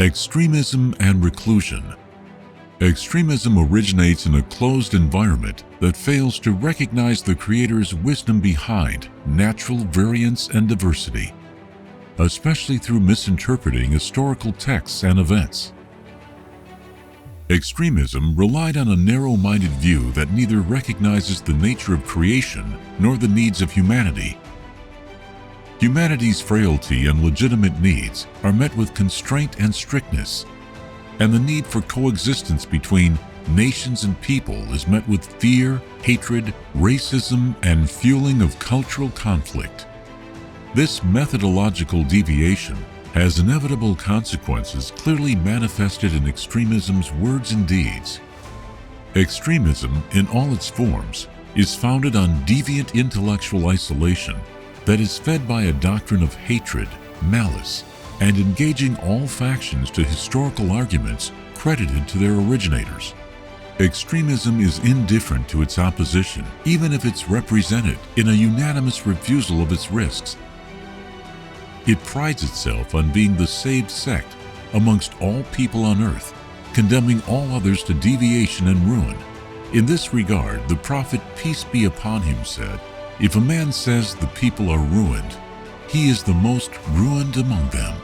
Extremism and reclusion. Extremism originates in a closed environment that fails to recognize the Creator's wisdom behind natural variance and diversity, especially through misinterpreting historical texts and events. Extremism relied on a narrow-minded view that neither recognizes the nature of creation nor the needs of humanity. Humanity's frailty and legitimate needs are met with constraint and strictness, and the need for coexistence between nations and people is met with fear, hatred, racism, and fueling of cultural conflict. This methodological deviation has inevitable consequences clearly manifested in extremism's words and deeds. Extremism, in all its forms, is founded on deviant intellectual isolation that is fed by a doctrine of hatred, malice, and engaging all factions to historical arguments credited to their originators. Extremism is indifferent to its opposition, even if it's represented in a unanimous refusal of its risks. It prides itself on being the saved sect amongst all people on earth, condemning all others to deviation and ruin. In this regard, the prophet, peace be upon him, said, "If a man says the people are ruined, he is the most ruined among them."